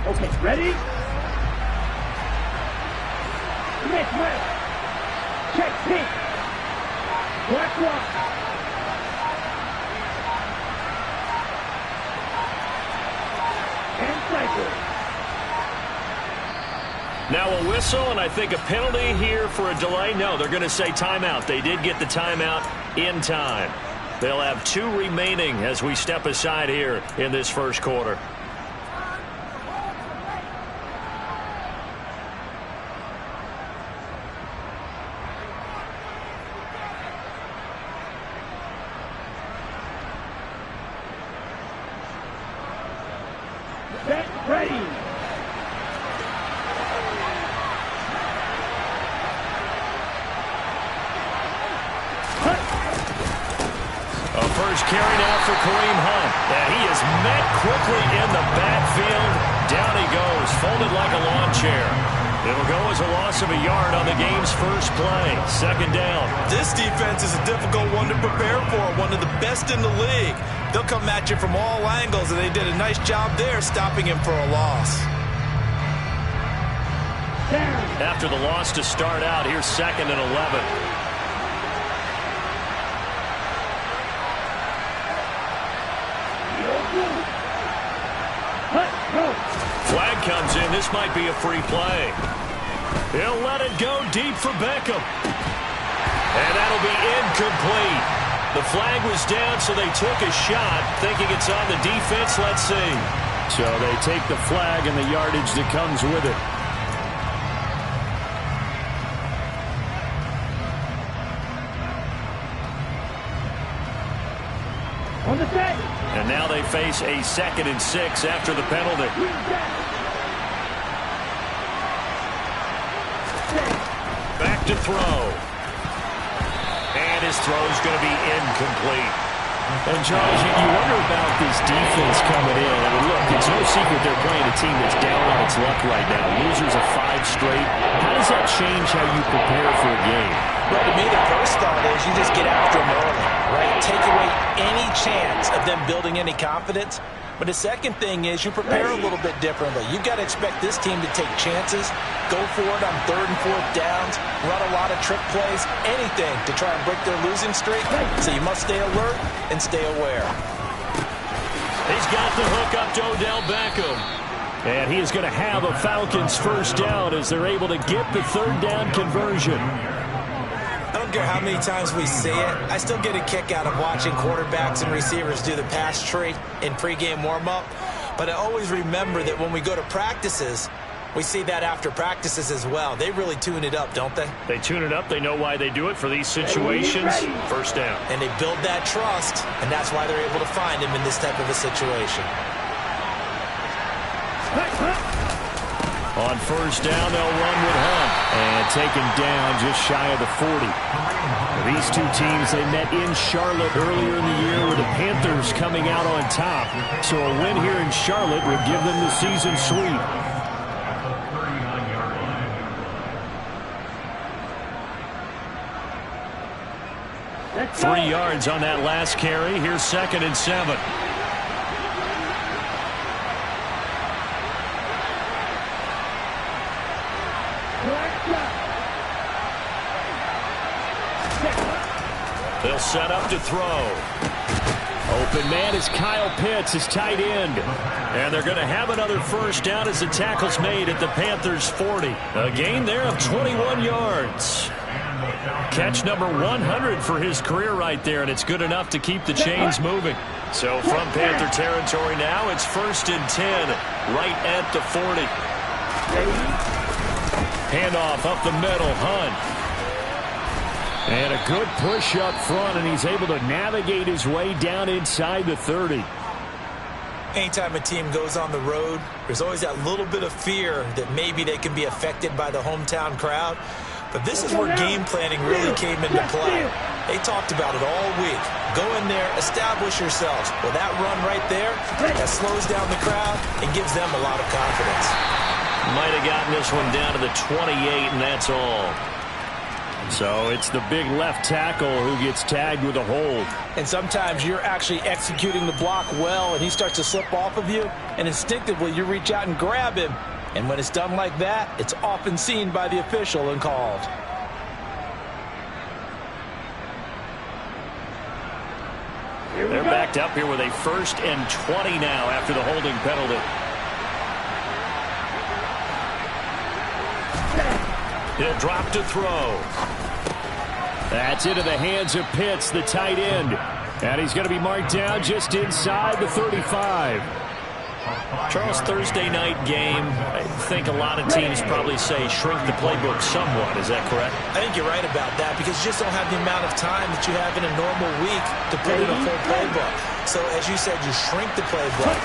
Okay, ready? Next left. Check pink. Black one. And cycle. Now a whistle, and I think a penalty here for a delay. No, they're going to say timeout. They did get the timeout in time. They'll have 2 remaining as we step aside here in this first quarter. Set, ready. First carry now for Kareem Hunt. And he is met quickly in the backfield. Down he goes, folded like a lawn chair. It'll go as a loss of a yard on the game's first play. Second down. This defense is a difficult one to prepare for, one of the best in the league. They'll come at you from all angles, and they did a nice job there stopping him for a loss. After the loss to start out, here's 2nd and 11. Flag comes in. This might be a free play. He'll let it go deep for Beckham. And that'll be incomplete. The flag was down, so they took a shot, thinking it's on the defense. Let's see. So they take the flag and the yardage that comes with it. On the set. And now they face a 2nd and 6 after the penalty. Back to throw. And his throw is going to be incomplete. And, Charles, you wonder about this defense coming in. I mean, look, it's no secret they're playing a team that's down on its luck right now. Losers of 5 straight. How does that change how you prepare for a game? Well, to me, the first thought is you just get after them early, right? Take away any chance of them building any confidence. But the second thing is you prepare a little bit differently. You've got to expect this team to take chances, go for it on 3rd and 4th downs, run a lot of trick plays, anything to try and break their losing streak. So you must stay alert and stay aware. He's got the hook up to Odell Beckham. And he is going to have a Falcons first down as they're able to get the 3rd down conversion. I don't care how many times we see it. I still get a kick out of watching quarterbacks and receivers do the pass tree in pregame warm-up. But I always remember that when we go to practices, we see that after practices as well. They really tune it up, don't they? They tune it up. They know why they do it for these situations. First down. And they build that trust, and that's why they're able to find him in this type of a situation. On first down, they'll run with Hunt. And taken down just shy of the 40. These 2 teams, they met in Charlotte earlier in the year with the Panthers coming out on top. So a win here in Charlotte would give them the season sweep. Let's 3 go. yards on that last carry. Here's 2nd and 7. They'll set up to throw. Open man is Kyle Pitts, his tight end. And they're going to have another first down as the tackle's made at the Panthers' 40. A gain there of 21 yards. Catch number 100 for his career right there, and it's good enough to keep the chains moving. So from Panther territory now, it's 1st and 10, right at the 40. Handoff up the middle, Hunt. And a good push up front, and he's able to navigate his way down inside the 30. Anytime a team goes on the road, there's always that little bit of fear that maybe they can be affected by the hometown crowd. But this is where game planning really came into play. They talked about it all week. Go in there, establish yourselves. Well, that run right there, that slows down the crowd and gives them a lot of confidence. Might have gotten this one down to the 28, and that's all. So it's the big left tackle who gets tagged with a hold. And sometimes you're actually executing the block well, and he starts to slip off of you, and instinctively you reach out and grab him. And when it's done like that, it's often seen by the official and called. They're backed up here with a 1st and 20 now after the holding penalty. He'll drop to throw. That's into the hands of Pitts, the tight end. And he's going to be marked down just inside the 35. Charles, Thursday night game, I think a lot of teams probably say shrink the playbook somewhat. Is that correct? I think you're right about that because you just don't have the amount of time that you have in a normal week to put in a full playbook. So as you said, you shrink the playbook,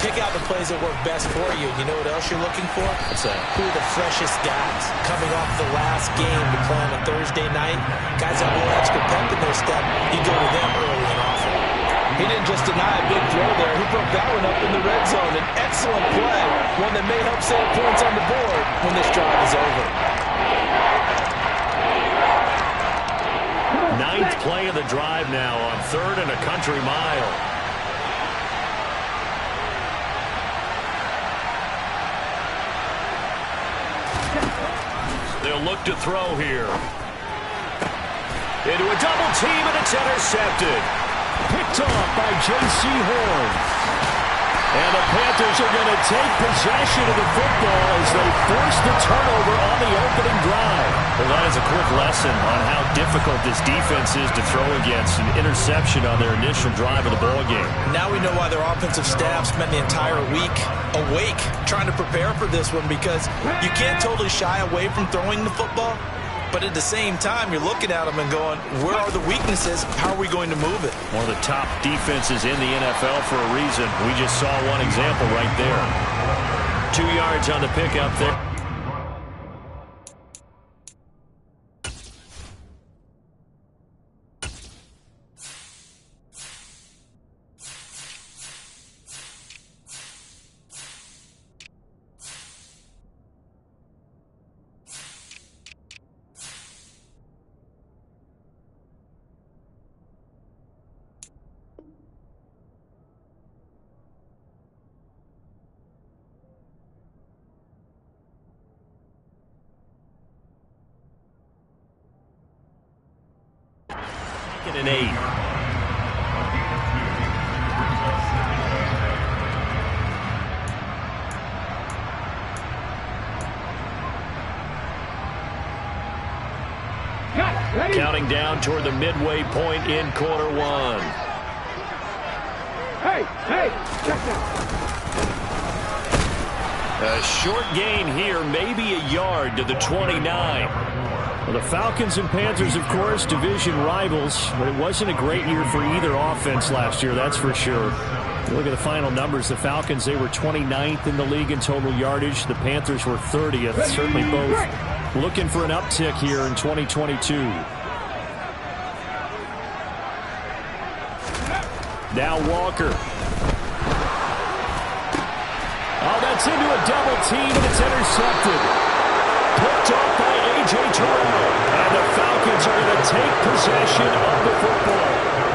pick out the plays that work best for you. You know what else you're looking for? What's that? Who are the freshest guys coming off the last game to play on a Thursday night? Guys that have a little extra pep in their step, you go to them early and often. He didn't just deny a big throw there. He broke that one up in the red zone. An excellent play, one that may help save points on the board when this drive is over. 9th play of the drive now on 3rd and a country mile. They'll look to throw here. Into a double team, and it's intercepted. Picked off by J.C. Horn. And the Panthers are going to take possession of the football as they force the turnover on the opening drive. Well, that is a quick lesson on how difficult this defense is to throw against. An interception on their initial drive of the ballgame. Now we know why their offensive staff spent the entire week awake trying to prepare for this one, because you can't totally shy away from throwing the football. But at the same time, you're looking at them and going, where are the weaknesses? How are we going to move it? One of the top defenses in the NFL for a reason. We just saw one example right there. 2 yards on the pickup there. And 8. Counting down toward the midway point in quarter 1. Hey, check that. A short gain here, maybe a yard to the 29. Well, the Falcons and Panthers, of course, division rivals, but it wasn't a great year for either offense last year, that's for sure. Look at the final numbers. The Falcons, they were 29th in the league in total yardage. The Panthers were 30th. Certainly both looking for an uptick here in 2022. Now Walker. Oh, that's into a double team, and it's intercepted. Picked off by A.J. Terrell. And the Falcons are going to take possession of the football.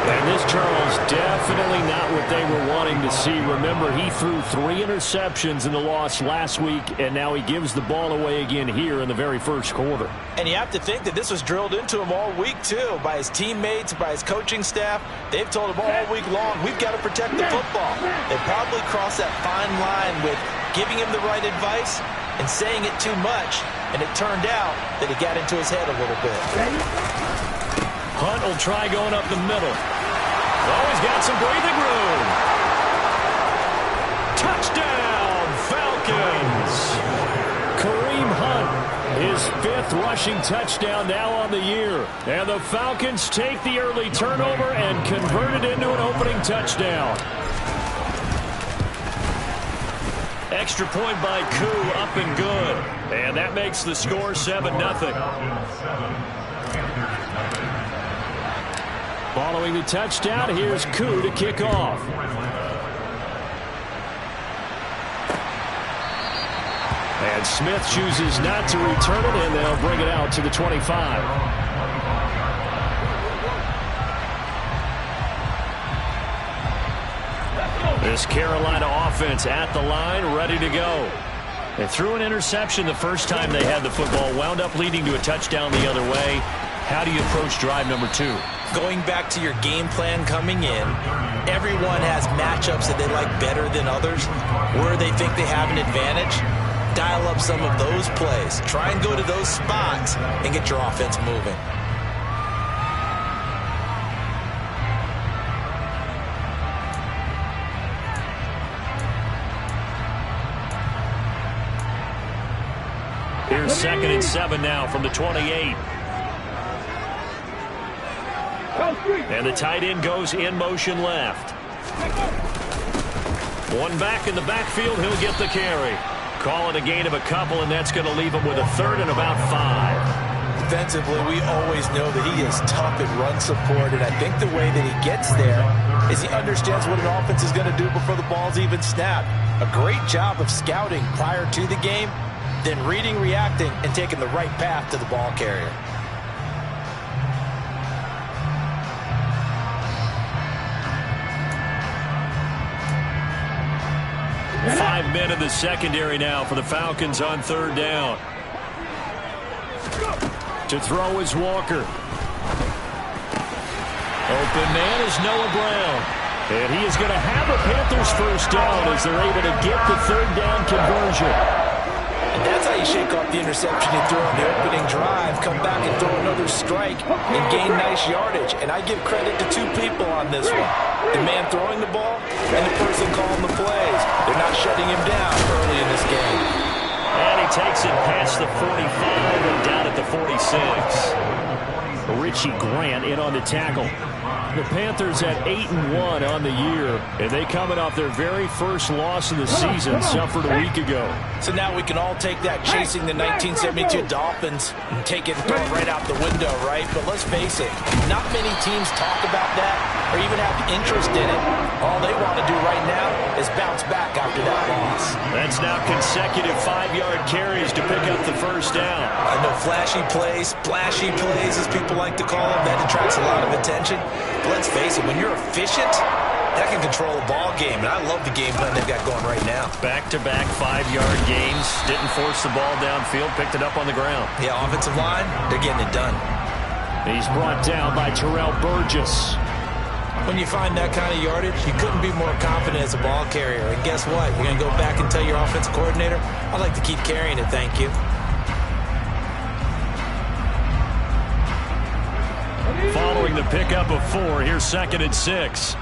And this, Charles, definitely not what they were wanting to see. Remember, he threw 3 interceptions in the loss last week, and now he gives the ball away again here in the very first quarter. And you have to think that this was drilled into him all week, too, by his teammates, by his coaching staff. They've told him all week long, we've got to protect the football. They probably crossed that fine line with giving him the right advice and saying it too much, and it turned out that it got into his head a little bit. Hunt will try going up the middle. Oh, he's got some breathing room. Touchdown, Falcons. Kareem Hunt, his 5th rushing touchdown now on the year. And the Falcons take the early turnover and convert it into an opening touchdown. Extra point by Koo, up and good. And that makes the score 7-0. Following the touchdown, here's Koo to kick off. And Smith chooses not to return it, and they'll bring it out to the 25. This Carolina offense at the line, ready to go. They threw an interception the first time they had the football, wound up leading to a touchdown the other way. How do you approach drive number 2? Going back to your game plan coming in, everyone has matchups that they like better than others, where they think they have an advantage. Dial up some of those plays. Try and go to those spots and get your offense moving. Here's 2nd and 7 now from the 28. And the tight end goes in motion left. One back in the backfield. He'll get the carry. Call it a gain of a couple, and that's going to leave him with a 3rd and about 5. Defensively, we always know that he is tough at run support, and I think the way that he gets there is he understands what an offense is going to do before the ball's even snapped. A great job of scouting prior to the game, then reading, reacting, and taking the right path to the ball carrier. Five men in the secondary now for the Falcons on 3rd down. To throw is Walker. Open man is Noah Brown. And he is going to have a Panthers first down as they're able to get the 3rd down conversion. And that's how you shake off the interception you throw on the opening drive, come back and throw another strike, and gain nice yardage. And I give credit to 2 people on this one. The man throwing the ball and the person calling the plays. They're not shutting him down early in this game. And he takes it past the 45 and down at the 46. Richie Grant in on the tackle. The Panthers at 8-1 on the year, and they coming off their very first loss of the season, suffered a week ago. So now we can all take that chasing the 1972 Dolphins and take it and throw it right out the window, right? But let's face it, not many teams talk about that or even have interest in it. All they want to do right now is bounce back after that loss. That's now consecutive 5-yard carries to pick up the first down. I know flashy plays, splashy plays, as people like to call them, that attracts a lot of attention. But let's face it, when you're efficient, that can control a ball game. And I love the game plan they've got going right now. Back-to-back 5-yard gains. Didn't force the ball downfield. Picked it up on the ground. Yeah, offensive line, they're getting it done. He's brought down by Terrell Burgess. When you find that kind of yardage, you couldn't be more confident as a ball carrier. And guess what? You're going to go back and tell your offensive coordinator, I'd like to keep carrying it, thank you. Following the pickup of 4, here's 2nd and 6.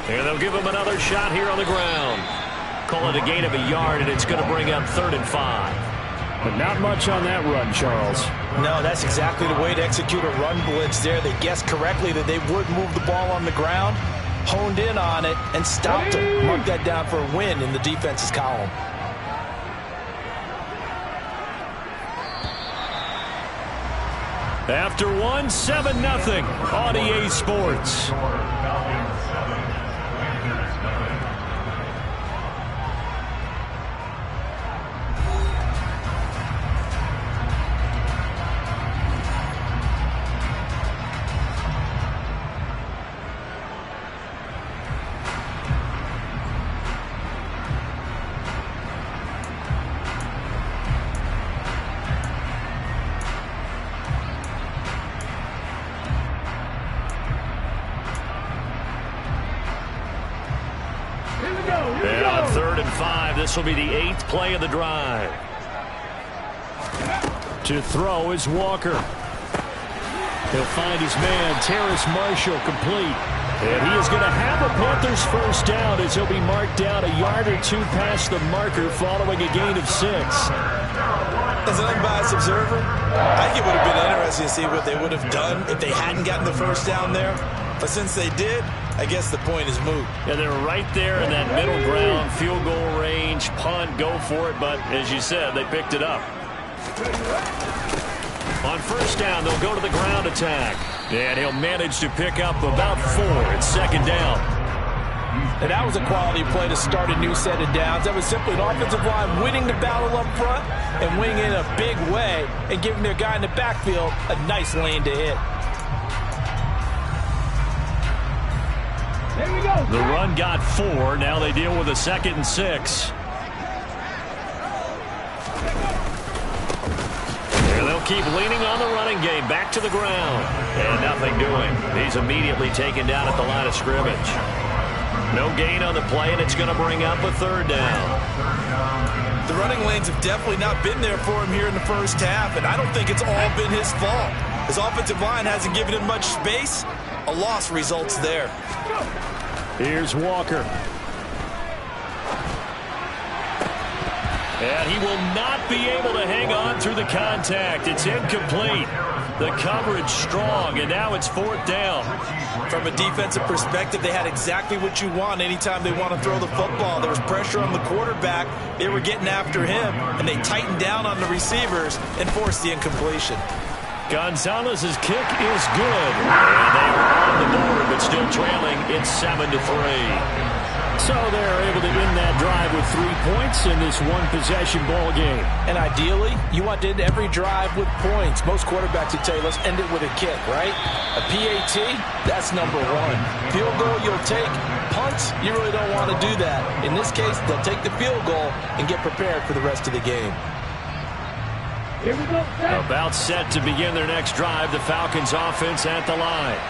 And they'll give him another shot here on the ground. Call it a gain of a yard, and it's going to bring up 3rd and 5. But not much on that run, Charles. No, that's exactly the way to execute a run blitz there. They guessed correctly that they would move the ball on the ground, honed in on it, and stopped them. Mark that down for a win in the defense's column. After 1, 7-0 on EA Sports. And on 3rd and 5, this will be the 8th play of the drive. To throw is Walker. He'll find his man, Terrace Marshall, complete. And he is going to have a Panthers first down as he'll be marked down a yard or 2 past the marker following a gain of 6. As an unbiased observer, I think it would have been interesting to see what they would have done if they hadn't gotten the first down there. But since they did, I guess the point is moot. Yeah, they're right there in that middle ground, field goal range, punt, go for it. But as you said, they picked it up. On first down, they'll go to the ground attack. And he'll manage to pick up about 4 at 2nd down. And that was a quality play to start a new set of downs. That was simply an offensive line winning the battle up front and winning in a big way and giving their guy in the backfield a nice lane to hit. The run got 4. Now they deal with a 2nd and 6. And they'll keep leaning on the running game. Back to the ground. And nothing doing. He's immediately taken down at the line of scrimmage. No gain on the play, and it's going to bring up a 3rd down. The running lanes have definitely not been there for him here in the first half, and I don't think it's all been his fault. His offensive line hasn't given him much space. A loss results there. Here's Walker. And he will not be able to hang on through the contact. It's incomplete. The coverage strong, and now it's 4th down. From a defensive perspective, they had exactly what you want anytime they want to throw the football. There was pressure on the quarterback. They were getting after him, and they tightened down on the receivers and forced the incompletion. Gonzalez's kick is good. And they are on the board, but still trailing. It's 7-3. So they're able to end that drive with 3 points in this one-possession ball game. And ideally, you want to end every drive with points. Most quarterbacks would tell you, let's end it with a kick, right? A PAT, that's number 1. Field goal, you'll take. Punts, you really don't want to do that. In this case, they'll take the field goal and get prepared for the rest of the game. Here we go. About set to begin their next drive. The Falcons offense at the line.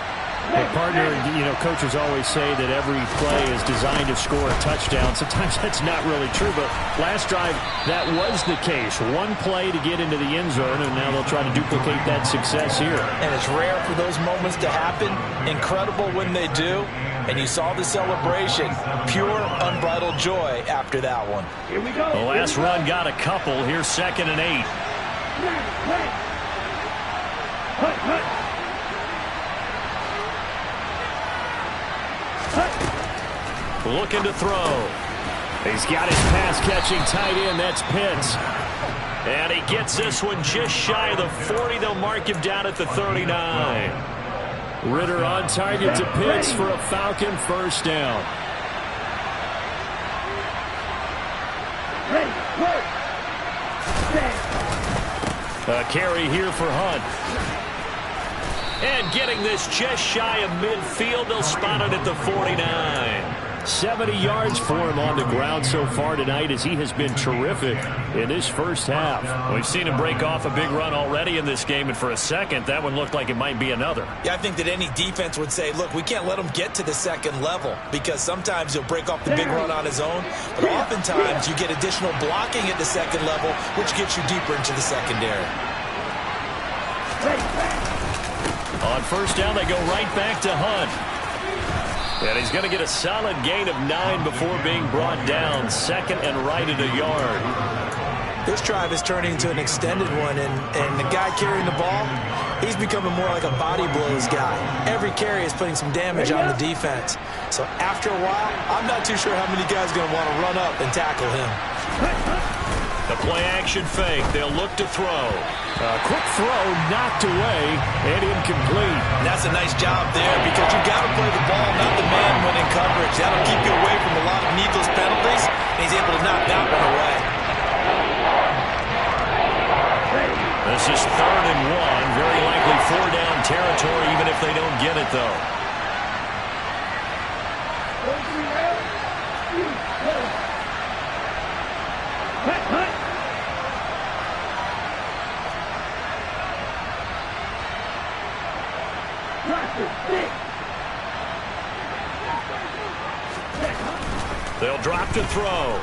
Hey, partner, you know, coaches always say that every play is designed to score a touchdown. Sometimes that's not really true, but last drive, that was the case. One play to get into the end zone, and now they'll try to duplicate that success here. And it's rare for those moments to happen. Incredible when they do. And you saw the celebration. Pure, unbridled joy after that one. Here we go. The last run got a couple. Here's 2nd and 8. Looking to throw. He's got his pass-catching tight end. That's Pitts. And he gets this one just shy of the 40. They'll mark him down at the 39. Ritter on target to Pitts for a Falcon 1st down. A carry here for Hunt. And getting this just shy of midfield. They'll spot it at the 49. 70 yards for him on the ground so far tonight as he has been terrific in this first half. We've seen him break off a big run already in this game, and for a second, that one looked like it might be another. Yeah, I think that any defense would say, look, we can't let him get to the 2nd level because sometimes he'll break off the big run on his own, but oftentimes you get additional blocking at the 2nd level, which gets you deeper into the secondary. On 1st down, they go right back to Hunt. And he's going to get a solid gain of 9 before being brought down. 2nd and right at a yard. This drive is turning into an extended one, and the guy carrying the ball, he's becoming more like a body blows guy. Every carry is putting some damage on the defense. So after a while, I'm not too sure how many guys are going to want to run up and tackle him. The play-action fake. They'll look to throw. A quick throw knocked away and incomplete. And that's a nice job there because you've got to play the ball, not the man when in coverage. That'll keep you away from a lot of needless penalties, and he's able to knock that one away. This is 3rd and 1. Very likely 4-down territory, even if they don't get it, though. They'll drop to throw.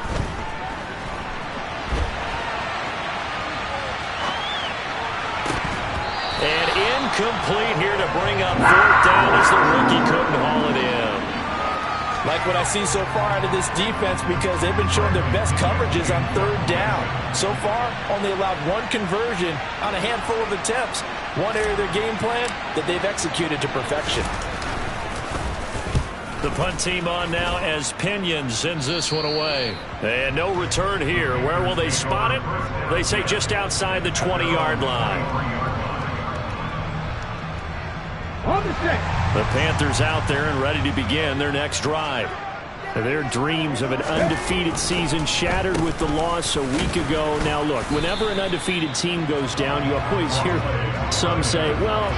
And incomplete here to bring up 4th down as the rookie couldn't haul it in. Like what I see so far out of this defense because they've been showing their best coverages on 3rd down. So far, only allowed 1 conversion on a handful of attempts. One area of their game plan that they've executed to perfection. The punt team on now as Pinion sends this one away. And no return here. Where will they spot it? They say just outside the 20-yard line. The Panthers out there and ready to begin their next drive. Their dreams of an undefeated season shattered with the loss a week ago. Now, look, whenever an undefeated team goes down, you always hear some say, well,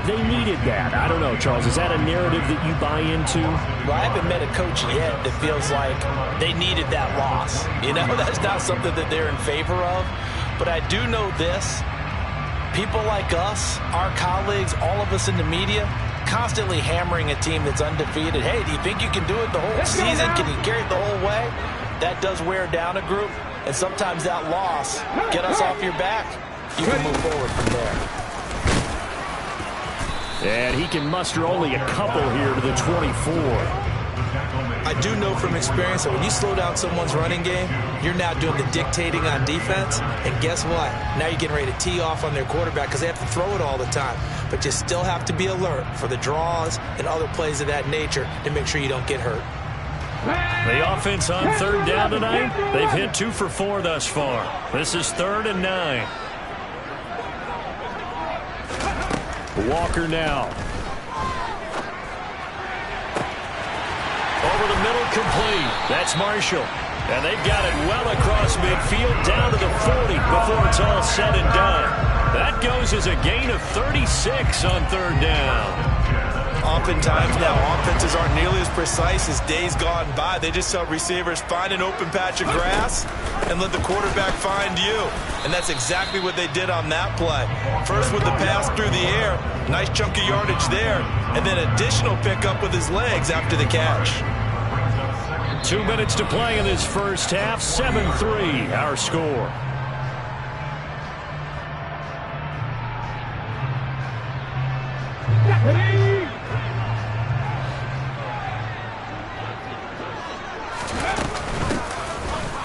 they needed that. I don't know, Charles. Is that a narrative that you buy into? Well, I haven't met a coach yet that feels like they needed that loss. You know, that's not something that they're in favor of. But I do know this. People like us, our colleagues, all of us in the media, constantly hammering a team that's undefeated. Hey, do you think you can do it the whole season? Can you carry it the whole way? That does wear down a group. And sometimes that loss, get us off your back, you can move forward from there. And he can muster only a couple here to the 24. I do know from experience that when you slow down someone's running game, you're now doing the dictating on defense. And guess what? Now you're getting ready to tee off on their quarterback because they have to throw it all the time. But you still have to be alert for the draws and other plays of that nature to make sure you don't get hurt. The offense on third down tonight, they've hit 2 for 4 thus far. This is 3rd and 9. Walker now. Over the middle, complete. That's Marshall. And they've got it well across midfield down to the 40 before it's all said and done. That goes as a gain of 36 on third down. Oftentimes now, offenses aren't nearly as precise as days gone by. They just help receivers find an open patch of grass and let the quarterback find you. And that's exactly what they did on that play. First with the pass through the air, nice chunk of yardage there, and then additional pickup with his legs after the catch. 2 minutes to play in this first half. 7-3 our score.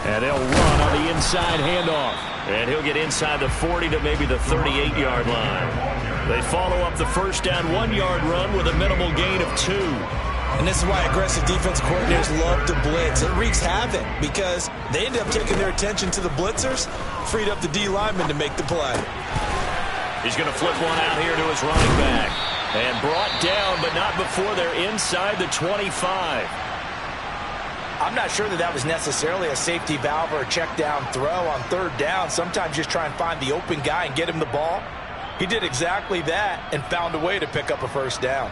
And they'll run on the inside handoff. And he'll get inside the 40 to maybe the 38-yard line. They follow up the first down 1-yard run with a minimal gain of 2. And this is why aggressive defense coordinators love to blitz. It wreaks havoc because they end up taking their attention to the blitzers, freed up the D lineman to make the play. He's going to flip one out here to his running back. And brought down, but not before they're inside the 25. I'm not sure that was necessarily a safety valve or a check down throw on third down. Sometimes just try and find the open guy and get him the ball. He did exactly that and found a way to pick up a first down.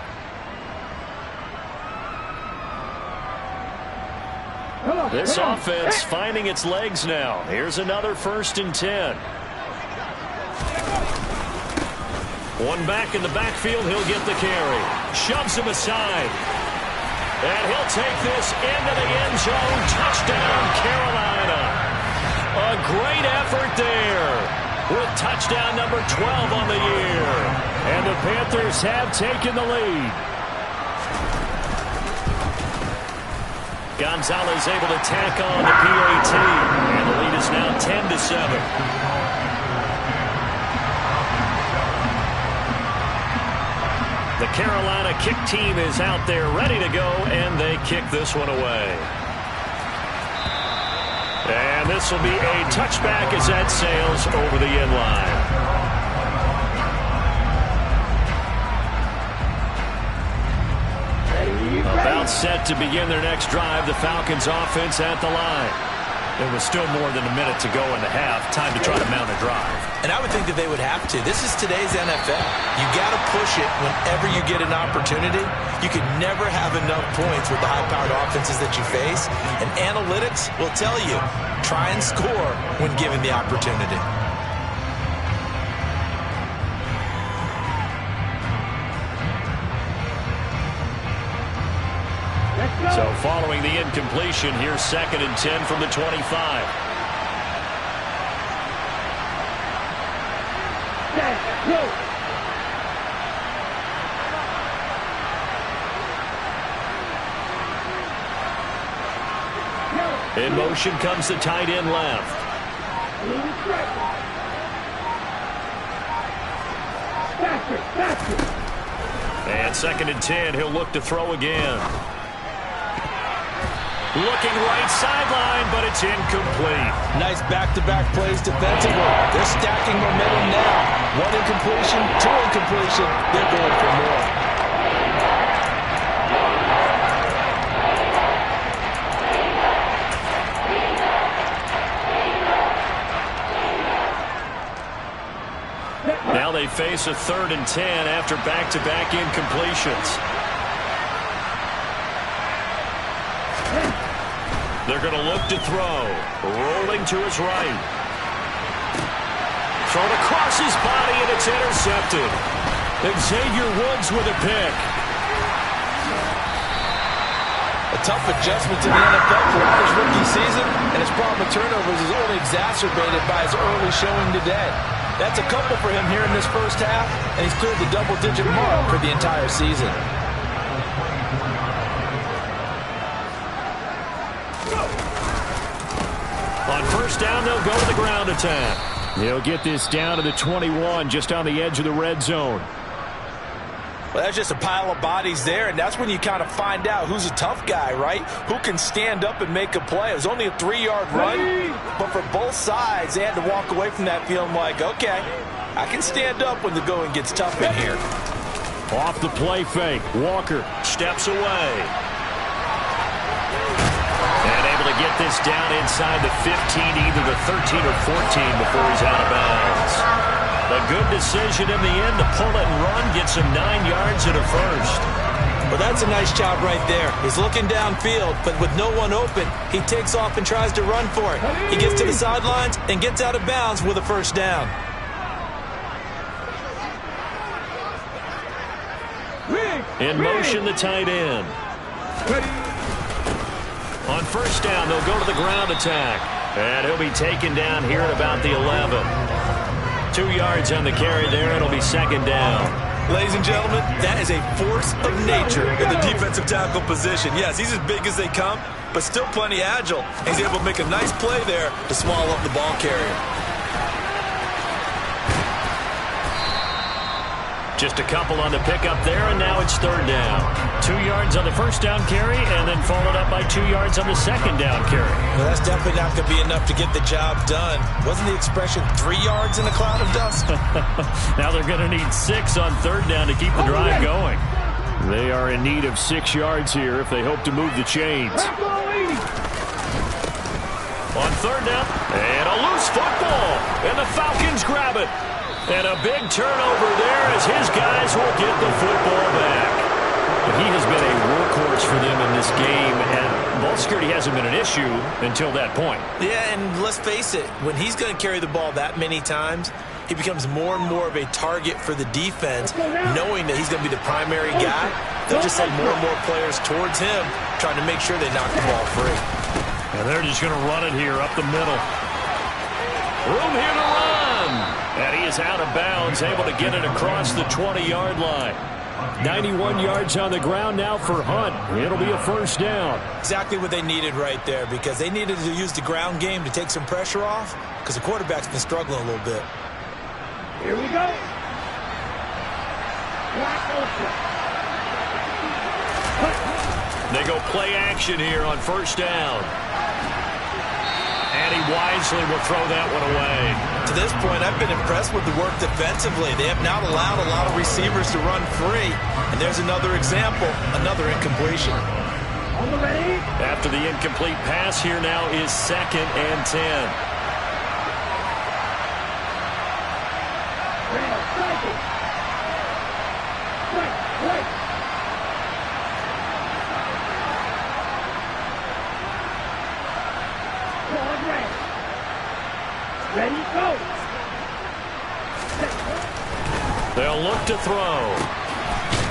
This offense finding its legs now. Here's another 1st and 10. One back in the backfield. He'll get the carry. Shoves him aside. And he'll take this into the end zone. Touchdown, Carolina. A great effort there with touchdown number 12 on the year. And the Panthers have taken the lead. Gonzalez able to tack on the PAT. And the lead is now 10-7. The Carolina kick team is out there ready to go, and they kick this one away. And this will be a touchback as that sails over the end line. About set to begin their next drive, the Falcons offense at the line. There was still more than a minute to go in the half. Time to try to mount a drive. And I would think that they would have to. This is today's NFL. You got to push it whenever you get an opportunity. You can never have enough points with the high-powered offenses that you face. And analytics will tell you, try and score when given the opportunity. So following the incompletion, here's 2nd and 10 from the 25. In motion comes the tight end left. And 2nd and 10, he'll look to throw again. Looking right sideline, but it's incomplete. Nice back-to-back plays defensively. They're stacking momentum now. 1 incompletion, 2 incompletion. They're going for more. Now they they face a 3rd and 10 after back-to-back incompletions. They're going to look to throw. Rolling to his right. Thrown across his body, and it's intercepted. Xavier Woods with a pick. A tough adjustment to the NFL throughout his rookie season, and his problem with turnovers is only exacerbated by his early showing today. That's a couple for him here in this first half, and he's cleared the double-digit mark for the entire season. On first down, they'll go to the ground attack. They'll get this down to the 21, just on the edge of the red zone. Well, that's just a pile of bodies there, and that's when you kind of find out who's a tough guy, right? Who can stand up and make a play. It was only a 3-yard run, but for both sides, they had to walk away from that feeling like, okay, I can stand up when the going gets tough in here. Off the play fake, Walker steps away. And able to get this down inside the 15, either the 13 or 14 before he's out of bounds. A good decision in the end to pull it and run, gets him 9 yards and a first. Well, that's a nice job right there. He's looking downfield, but with no one open, he takes off and tries to run for it. He gets to the sidelines and gets out of bounds with a first down. In motion, the tight end. On first down, they'll go to the ground attack. And he'll be taken down here at about the 11. 2 yards on the carry there. It'll be second down. Ladies and gentlemen, that is a force of nature in the defensive tackle position. Yes, he's as big as they come, but still plenty agile. He's able to make a nice play there to swallow up the ball carrier. Just a couple on the pickup there, and now it's third down. 2 yards on the first down carry, and then followed up by 2 yards on the second down carry. Well, that's definitely not going to be enough to get the job done. Wasn't the expression 3 yards in a cloud of dust? Now they're going to need 6 on third down to keep the drive going. They are in need of 6 yards here if they hope to move the chains. On third down, and a loose football, and the Falcons grab it. And a big turnover there as his guys will get the football back. He has been a workhorse for them in this game, and ball security hasn't been an issue until that point. Yeah, and let's face it, when he's going to carry the ball that many times, he becomes more and more of a target for the defense, knowing that he's going to be the primary guy. They'll just send more and more players towards him, trying to make sure they knock the ball free. And they're just going to run it here up the middle. Room here to run. And he is out of bounds, able to get it across the 20-yard line. 91 yards on the ground now for Hunt. It'll be a first down. Exactly what they needed right there, because they needed to use the ground game to take some pressure off, because the quarterback's been struggling a little bit. Here we go. They go play action here on first down. And he wisely will throw that one away. To this point, I've been impressed with the work defensively. They have not allowed a lot of receivers to run free. And there's another example, another incompletion. After the incomplete pass, here now is 2nd and 10. Ready, go. They'll look to throw.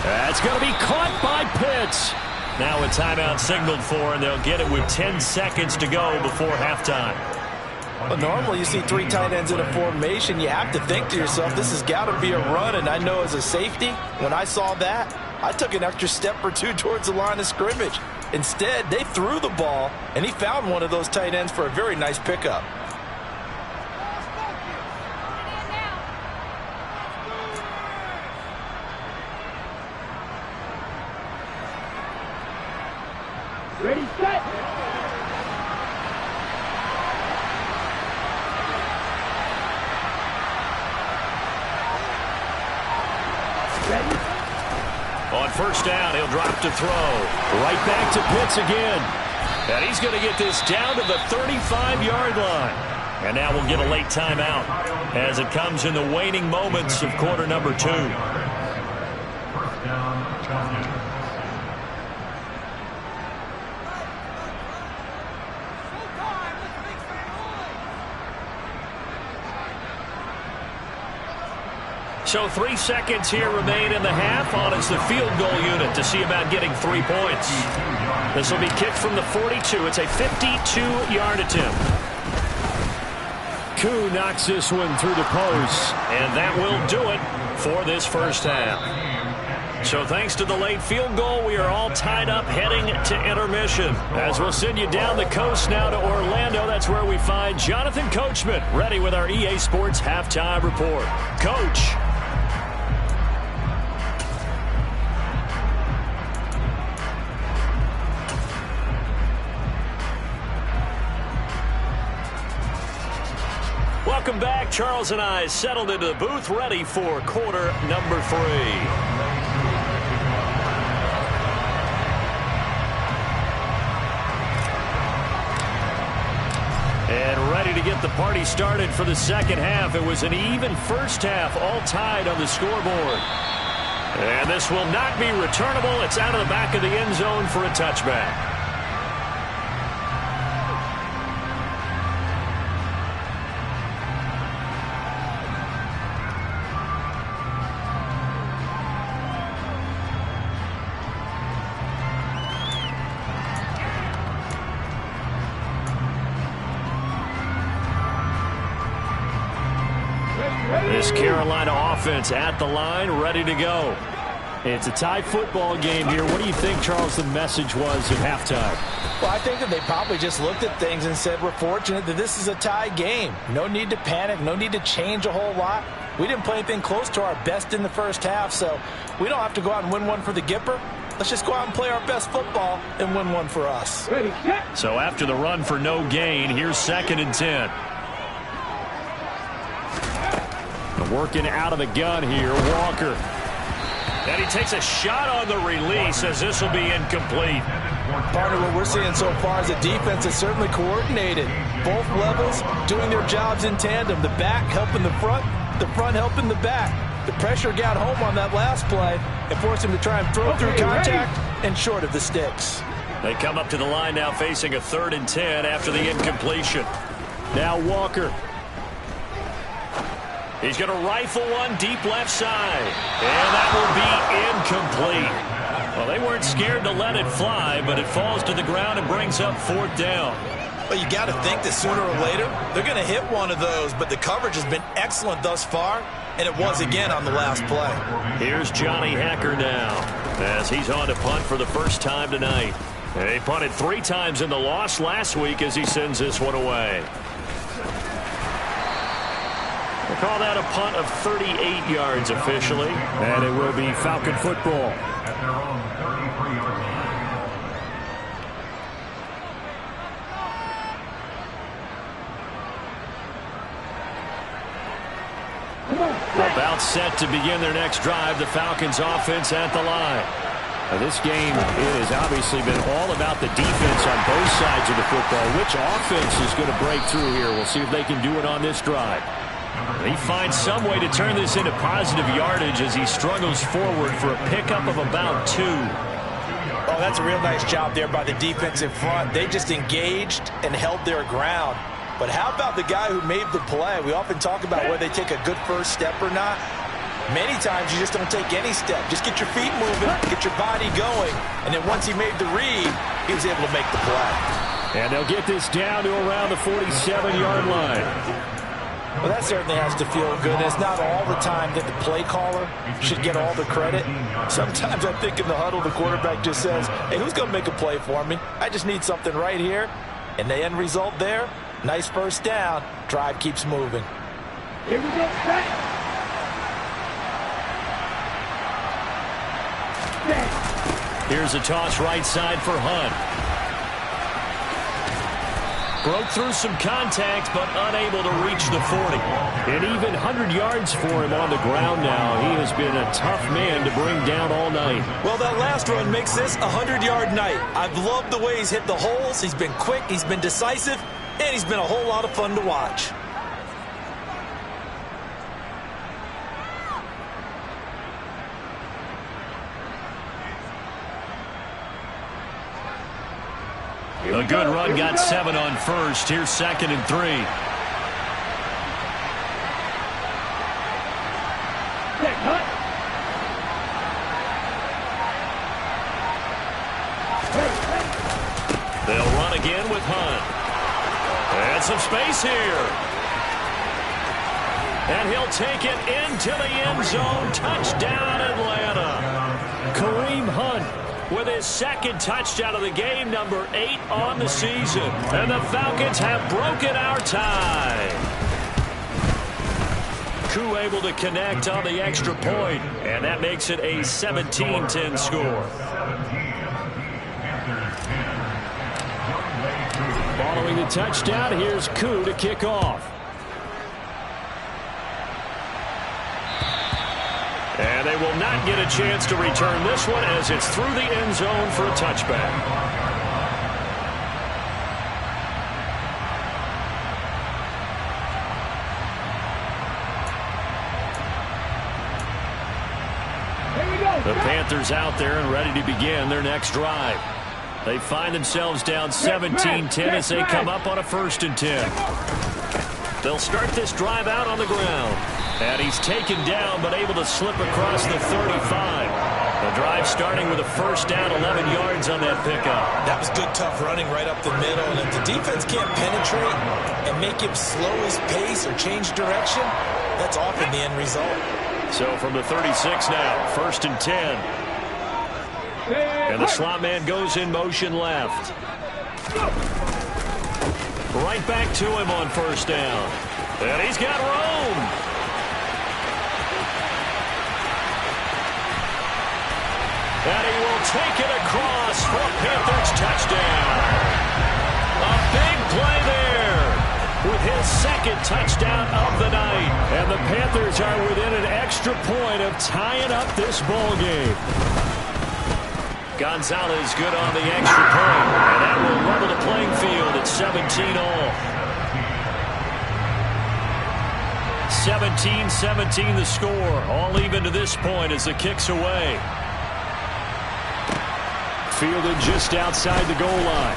That's going to be caught by Pitts. Now a timeout signaled for, and they'll get it with 10 seconds to go before halftime. Well, normally you see 3 tight ends in a formation. You have to think to yourself, this has got to be a run. And I know as a safety, when I saw that, I took an extra step or 2 towards the line of scrimmage. Instead, they threw the ball, and he found one of those tight ends for a very nice pickup. Ready, set. Ready. On first down, he'll drop to throw. Right back to Pitts again. And he's going to get this down to the 35-yard line. And now we'll get a late timeout as it comes in the waning moments of quarter number 2. So 3 seconds here remain in the half on as the field goal unit to see about getting 3 points. This will be kicked from the 42. It's a 52-yard attempt. Koo knocks this one through the post, and that will do it for this first half. So thanks to the late field goal, we are all tied up heading to intermission. As we'll send you down the coast now to Orlando, that's where we find Jonathan Coachman ready with our EA Sports Halftime Report. Coach. Welcome back. Charles and I settled into the booth ready for quarter number 3. And ready to get the party started for the second half. It was an even first half, all tied on the scoreboard. And this will not be returnable. It's out of the back of the end zone for a touchback. This Carolina offense at the line, ready to go. It's a tie football game here. What do you think, Charles, the message was at halftime? Well, I think that they probably just looked at things and said, we're fortunate that this is a tie game. No need to panic. No need to change a whole lot. We didn't play anything close to our best in the first half, so we don't have to go out and win one for the Gipper. Let's just go out and play our best football and win one for us. So after the run for no gain, here's 2nd and 10. Working out of the gun here, Walker. And he takes a shot on the release as this will be incomplete. Partner, what we're seeing so far is a defense that's certainly coordinated. Both levels doing their jobs in tandem. The back helping the front helping the back. The pressure got home on that last play and forced him to try and throw through contact and short of the sticks. They come up to the line now facing a 3rd and 10 after the incompletion. Now Walker. He's going to rifle one deep left side. And that will be incomplete. Well, they weren't scared to let it fly, but it falls to the ground and brings up 4th down. Well, you got to think that sooner or later they're going to hit one of those, but the coverage has been excellent thus far, and it was again on the last play. Here's Johnny Hacker now as he's on to punt for the first time tonight. He punted 3 times in the loss last week as he sends this one away. We'll call that a punt of 38 yards officially. And it will be Falcon football. About set to begin their next drive. The Falcons offense at the line. Now this game has obviously been all about the defense on both sides of the football. Which offense is going to break through here? We'll see if they can do it on this drive. He finds some way to turn this into positive yardage as he struggles forward for a pickup of about 2. Oh, that's a real nice job there by the defense in front. They just engaged and held their ground. But how about the guy who made the play? We often talk about whether they take a good first step or not. Many times you just don't take any step. Just get your feet moving, get your body going, and then once he made the read, he was able to make the play. And they'll get this down to around the 47-yard line. Well, that certainly has to feel good. It's not all the time that the play caller should get all the credit. Sometimes I think in the huddle, the quarterback just says, hey, who's going to make a play for me? I just need something right here. And the end result there, nice first down. Drive keeps moving. Here we go. Here's a toss right side for Hunt. Broke through some contact, but unable to reach the 40. An even 100 yards for him on the ground now. He has been a tough man to bring down all night. Well, that last run makes this a 100-yard night. I've loved the way he's hit the holes. He's been quick. He's been decisive. and he's been a whole lot of fun to watch. A good run got 7 on first. Here's 2nd and 3. They'll run again with Hunt. And some space here. And he'll take it into the end zone. Touchdown, Atlanta. Kareem Hunt with his 2nd touchdown of the game, number 8 on the season. And the Falcons have broken our tie. Koo able to connect on the extra point, and that makes it a 17-10 score. Following the touchdown, here's Koo to kick off. And they will not get a chance to return this one as it's through the end zone for a touchback. The Panthers out there and ready to begin their next drive. They find themselves down 17-10 as they come up on a 1st and 10. They'll start this drive out on the ground. And he's taken down but able to slip across the 35. The drive starting with a 1st down, 11 yards on that pickup. That was good, tough running right up the middle. And if the defense can't penetrate and make him slow his pace or change direction, that's often the end result. So from the 36 now, 1st and 10. And the slot man goes in motion left. Right back to him on 1st down. And he's got room. And he will take it across for a Panthers touchdown. A big play there with his 2nd touchdown of the night. And the Panthers are within an extra point of tying up this ball game. Gonzalez good on the extra point. And that will level the playing field at 17-all. 17-17 the score. All even to this point as the kick's away. Fielded just outside the goal line.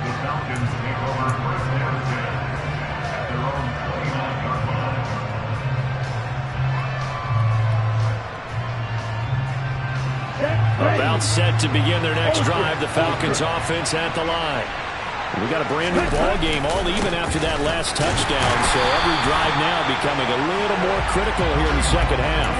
The Falcons take over 1st and 10 at their own 29-yard line. About set to begin their next drive. The Falcons offense at the line. We got a brand new ball game, all even after that last touchdown. So every drive now becoming a little more critical here in the 2nd half.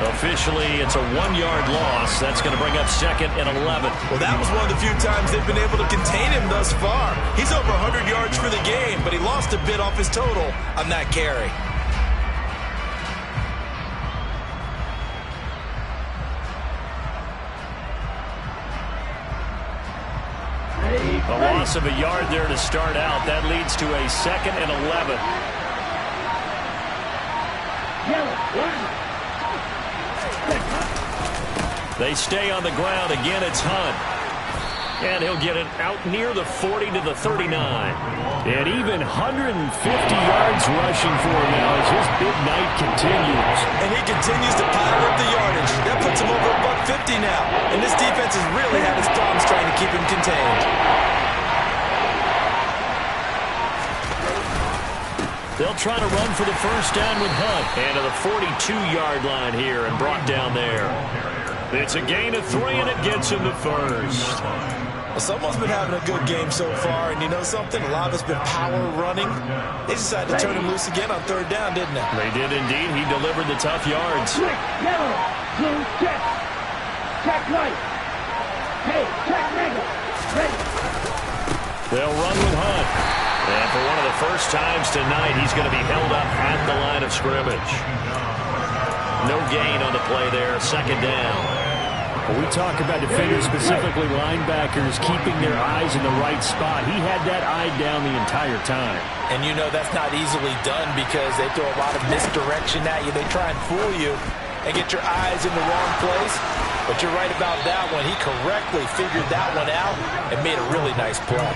Officially, it's a 1-yard loss. That's going to bring up 2nd and 11. Well, that was one of the few times they've been able to contain him thus far. He's over 100 yards for the game, but he lost a bit off his total on that carry. A loss of a yard there to start out. That leads to a 2nd and 11. They stay on the ground. Again, it's Hunt. And he'll get it out near the 40 to the 39. And even 150 yards rushing for him now as his big night continues. And he continues to pile up the yardage. That puts him over $150 now. And this defense has really had its problems trying to keep him contained. They'll try to run for the 1st down with Hunt. And to the 42-yard line here and brought down there. It's a gain of 3, and it gets him the 1st. Well, someone's been having a good game so far, and you know something? A lot of it's been power running. They decided to turn him loose again on 3rd down, didn't they? They did indeed. He delivered the tough yards. Yellow, blue, check. Check right. Hey, check nigga. Ready. They'll run with Hunt. And for one of the first times tonight, he's going to be held up at the line of scrimmage. No gain on the play there. 2nd down. When we talk about defenders, specifically linebackers, keeping their eyes in the right spot, he had that eye down the entire time. And you know that's not easily done because they throw a lot of misdirection at you. They try and fool you and get your eyes in the wrong place. But you're right about that one. He correctly figured that one out and made a really nice play.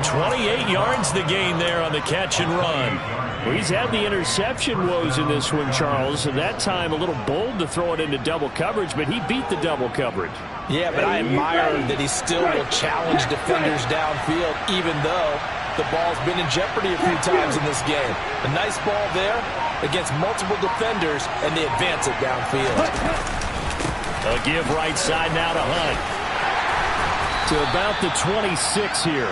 28 yards the gain there on the catch and run. Well, he's had the interception woes in this one, Charles, and that time a little bold to throw it into double coverage, but he beat the double coverage. Yeah, but I admire that he still will challenge defenders downfield, even though the ball's been in jeopardy a few times in this game. A nice ball there against multiple defenders, and they advance it downfield. A give right side now to Hunt. To about the 26 here.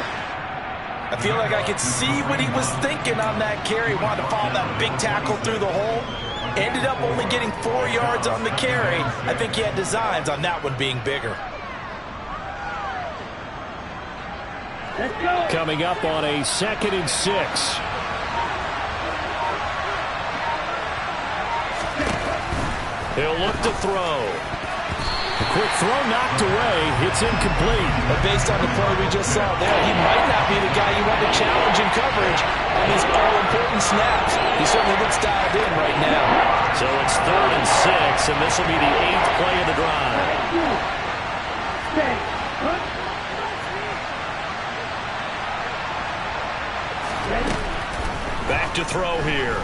I feel like I could see what he was thinking on that carry. Wanted to follow that big tackle through the hole. Ended up only getting 4 yards on the carry. I think he had designs on that one being bigger. Let's go. Coming up on a 2nd and 6. He'll look to throw. A quick throw knocked away. It's incomplete. But based on the play we just saw there, he might not be the guy you want to challenge in coverage on these all-important snaps. He certainly looks dialed in right now. So it's 3rd and 6, and this will be the 8th play of the drive. Stay. Hunt. Ready? Back to throw here.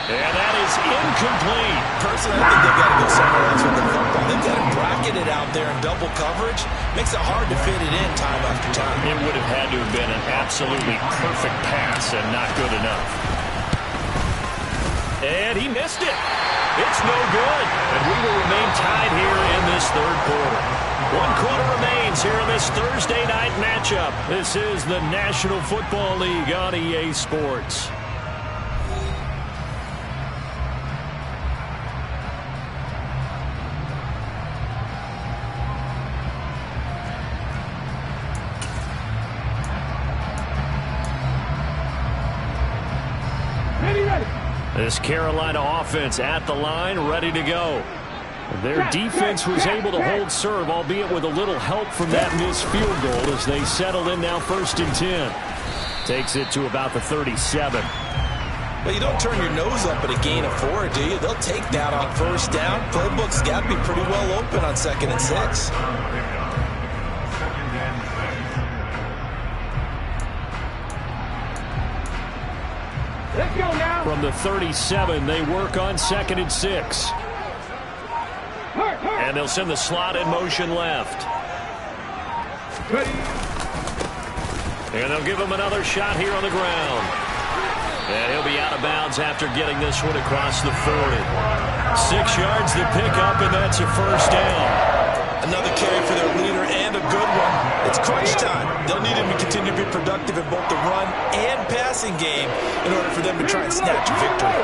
And that is incomplete. Personally, I think they've got to go somewhere else with the football. They've got it bracketed out there in double coverage. Makes it hard to fit it in time after time. It would have had to have been an absolutely perfect pass and not good enough. And he missed it. It's no good. And we will remain tied here in this 3rd quarter. 1 quarter remains here in this Thursday night matchup. This is the National Football League on EA Sports. This Carolina offense at the line, ready to go. Their defense was able to hold serve, albeit with a little help from that missed field goal as they settle in now 1st and 10. Takes it to about the 37. Well, you don't turn your nose up at a gain of 4, do you? They'll take that on 1st down. Playbook's got to be pretty well open on 2nd and 6. Let's go now. From the 37, they work on 2nd and 6. And they'll send the slot in motion left. Ready. And they'll give him another shot here on the ground. And he'll be out of bounds after getting this one across the 40. 6 yards to pick up, and that's a 1st down. Another carry for their leader and a good one. It's crunch time. They'll need him to continue to be productive in both the run and passing game in order for them to try and snatch a victory.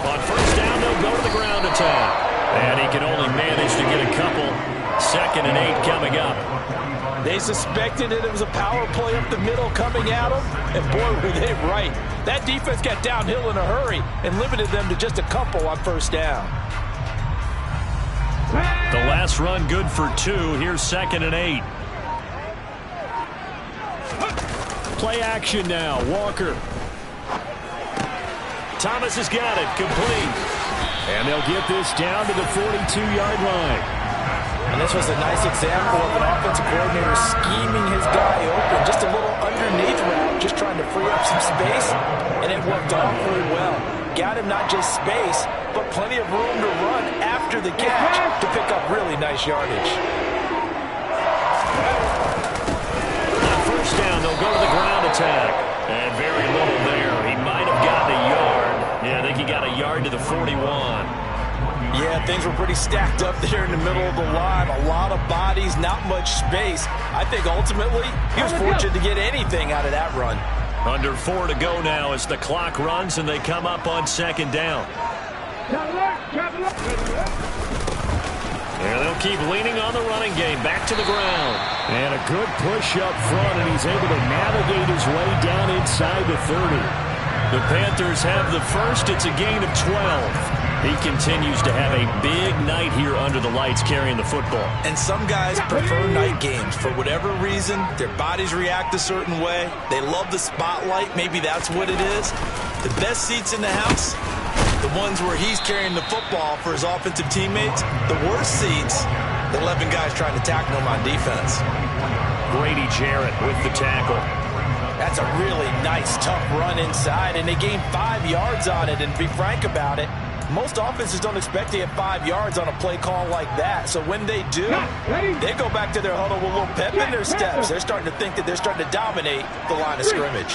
On 1st down, they'll go to the ground attack. And he can only manage to get a couple. 2nd and 8 coming up. They suspected it was a power play up the middle coming at them, and boy, were they right. That defense got downhill in a hurry and limited them to just a couple on 1st down. The last run good for 2. Here's 2nd and 8. Play action now. Walker. Thomas has got it. Complete. And they'll get this down to the 42-yard line. And this was a nice example of an offensive coordinator scheming his guy open. Just a little underneath route, just trying to free up some space, and it worked awfully well. Got him not just space, but plenty of room to run after the catch to pick up really nice yardage. On 1st down, they'll go to the ground attack. And very little there. He might have gotten a yard. Yeah, I think he got a yard to the 41. Yeah, things were pretty stacked up there in the middle of the line. A lot of bodies, not much space. I think ultimately he was fortunate to get anything out of that run. Under 4 to go now as the clock runs and they come up on 2nd down. And they'll keep leaning on the running game. Back to the ground. And a good push up front, and he's able to navigate his way down inside the 30. The Panthers have the first. It's a gain of 12. He continues to have a big night here under the lights carrying the football. And some guys prefer night games. For whatever reason, their bodies react a certain way. They love the spotlight. Maybe that's what it is. The best seats in the house, the ones where he's carrying the football for his offensive teammates. The worst seats, the 11 guys trying to tackle him on defense. Grady Jarrett with the tackle. That's a really nice, tough run inside, and they gained 5 yards on it. And to be frank about it, most offenses don't expect to get 5 yards on a play call like that. So when they do, they go back to their huddle with a little pep in their steps. They're starting to think that they're starting to dominate the line of scrimmage.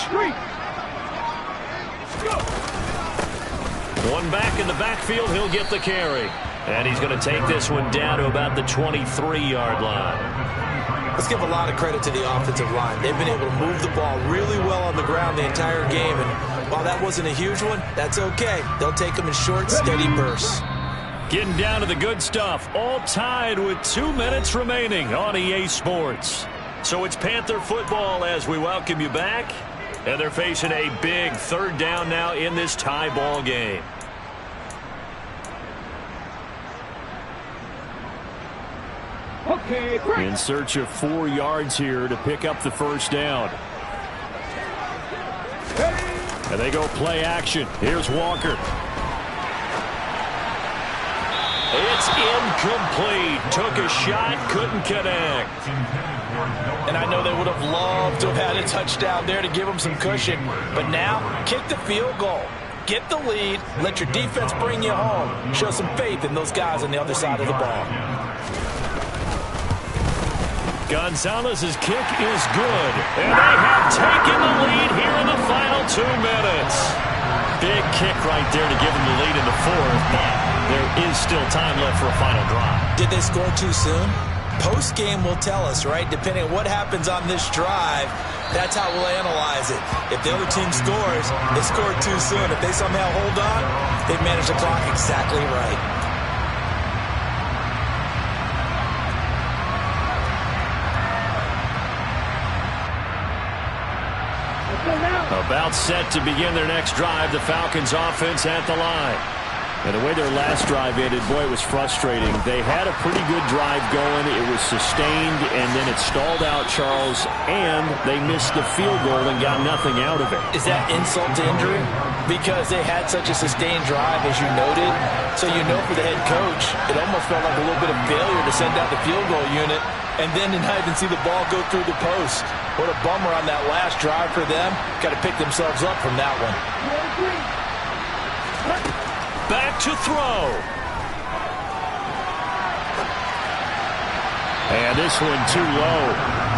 One back in the backfield, he'll get the carry. And he's going to take this one down to about the 23-yard line. Let's give a lot of credit to the offensive line. They've been able to move the ball really well on the ground the entire game. And while that wasn't a huge one, that's okay. They'll take them in short, steady bursts. Getting down to the good stuff. All tied with 2 minutes remaining on EA Sports. So it's Panther football as we welcome you back. And they're facing a big 3rd down now in this tie ball game. Okay, in search of 4 yards here to pick up the 1st down. And they go play action. Here's Walker. It's incomplete. Took a shot, couldn't connect. And I know they would have loved to have had a touchdown there to give them some cushion. But now, kick the field goal. Get the lead. Let your defense bring you home. Show some faith in those guys on the other side of the ball. Gonzalez's kick is good. And they have taken the lead here in the final 2 minutes. Big kick right there to give them the lead in the 4th. But there is still time left for a final drive. Did they score too soon? Post-game will tell us, right? Depending on what happens on this drive, that's how we'll analyze it. If the other team scores, they scored too soon. If they somehow hold on, they've managed the clock exactly right. About set to begin their next drive, the Falcons offense at the line. And the way their last drive ended, boy, it was frustrating. They had a pretty good drive going. It was sustained, and then it stalled out, Charles, and they missed the field goal and got nothing out of it. Is that insult to injury? Because they had such a sustained drive, as you noted. So you know for the head coach, it almost felt like a little bit of failure to send out the field goal unit and then to not even see the ball go through the post. What a bummer on that last drive for them. Got to pick themselves up from that one. Back to throw. And this one too low.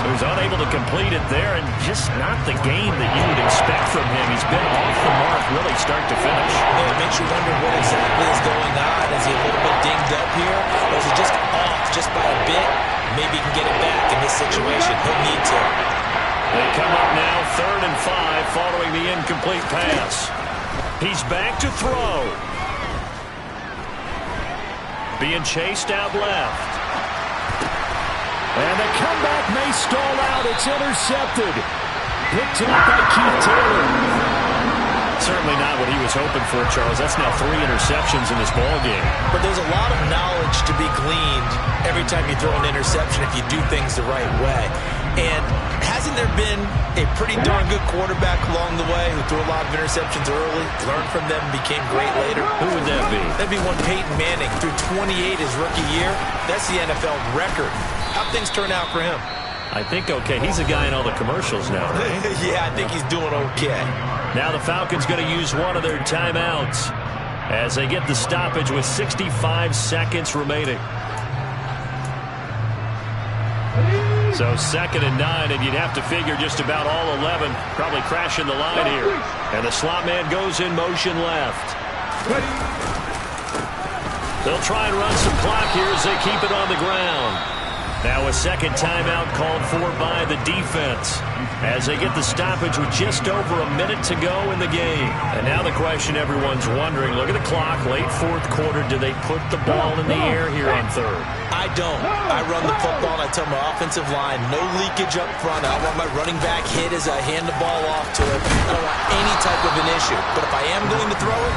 So he's unable to complete it there, and just not the game that you would expect from him. He's been off the mark really start to finish. Yeah, it makes you wonder what exactly is going on. Is he a little bit dinged up here, or is he just off just by a bit? Maybe he can get it back in this situation. He'll need to. They come up now 3rd and 5 following the incomplete pass. He's back to throw. Being chased out left. And the comeback may stall out. It's intercepted. Picked up by Keith Taylor. Certainly not what he was hoping for, Charles. That's now 3 interceptions in this ball game. But there's a lot of knowledge to be gleaned every time you throw an interception if you do things the right way. And hasn't there been a pretty darn good quarterback along the way who threw a lot of interceptions early, learned from them, and became great later? Who would that be? That'd be one Peyton Manning. Threw 28 his rookie year. That's the NFL record. How'd things turn out for him? I think okay. He's a guy in all the commercials now, right? Yeah, I think he's doing okay. Now the Falcons going to use one of their timeouts as they get the stoppage with 65 seconds remaining. So 2nd and 9, and you'd have to figure just about all 11 probably crashing the line here. And the slot man goes in motion left. They'll try and run some clock here as they keep it on the ground. Now a second timeout called for by the defense as they get the stoppage with just over a minute to go in the game. And now the question everyone's wondering, look at the clock, late 4th quarter, do they put the ball in the air here on 3rd? I don't. I run the football and I tell my offensive line, no leakage up front. I don't want my running back hit as I hand the ball off to him. I don't want any type of an issue. But if I am going to throw it,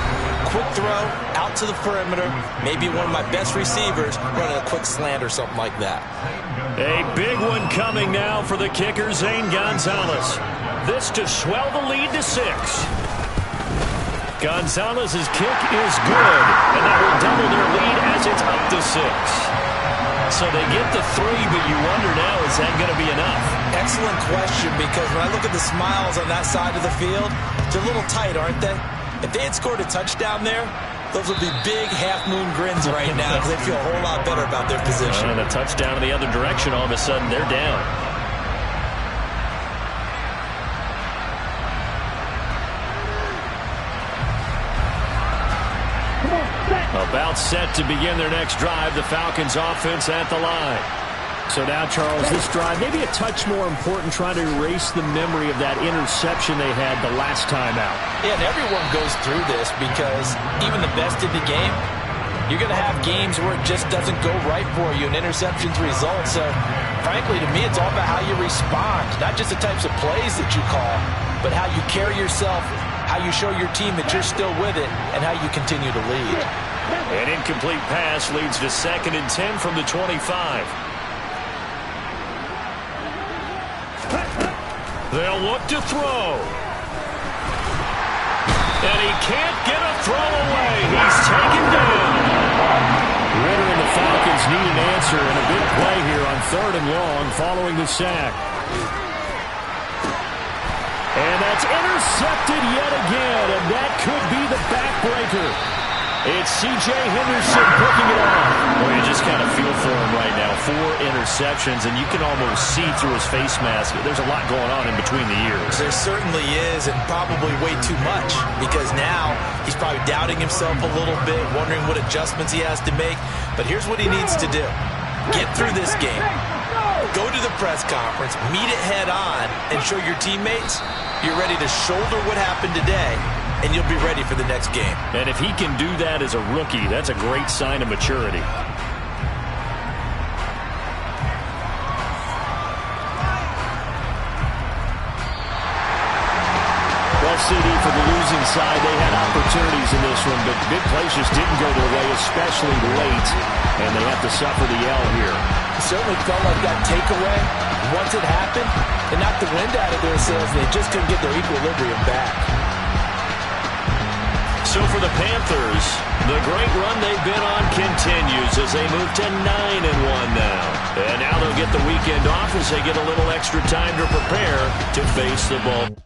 quick throw, out to the perimeter, maybe one of my best receivers running a quick slant or something like that. A big one coming now for the kicker, Zane Gonzalez. This to swell the lead to 6. Gonzalez's kick is good, and that will double their lead as it's up to 6. So they get the 3, but you wonder now, is that going to be enough? Excellent question, because when I look at the smiles on that side of the field, they're a little tight, aren't they? If they had scored a touchdown there, those would be big half-moon grins right now because they feel a whole lot better about their position. And a touchdown in the other direction, all of a sudden they're down. About set to begin their next drive. The Falcons offense at the line. So now, Charles, this drive maybe a touch more important, trying to erase the memory of that interception they had the last time out. Yeah, and everyone goes through this because even the best in the game, you're going to have games where it just doesn't go right for you, and interceptions result. So, frankly, to me, it's all about how you respond, not just the types of plays that you call, but how you carry yourself, how you show your team that you're still with it, and how you continue to lead. An incomplete pass leads to 2nd and 10 from the 25. They'll look to throw. And he can't get a throw away. He's taken down. Ritter and the Falcons need an answer, and a big play here on 3rd and long following the sack. And that's intercepted yet again, and that could be the backbreaker. It's C.J. Henderson picking it up. Well, you just kind of feel for him right now. 4 interceptions, and you can almost see through his face mask. There's a lot going on in between the ears. There certainly is, and probably way too much, because now he's probably doubting himself a little bit, wondering what adjustments he has to make. But here's what he needs to do. Get through this game. Go to the press conference, meet it head on, and show your teammates you're ready to shoulder what happened today, and you'll be ready for the next game. And if he can do that as a rookie, that's a great sign of maturity. Well, CD, for the losing side, they had opportunities in this one, but big plays just didn't go their way, especially late, and they have to suffer the L here. It certainly felt like that takeaway, once it happened, it knocked the wind out of their sails, and they just couldn't get their equilibrium back. So for the Panthers, the great run they've been on continues as they move to 9-1 now. And now they'll get the weekend off as they get a little extra time to prepare to face the Bull.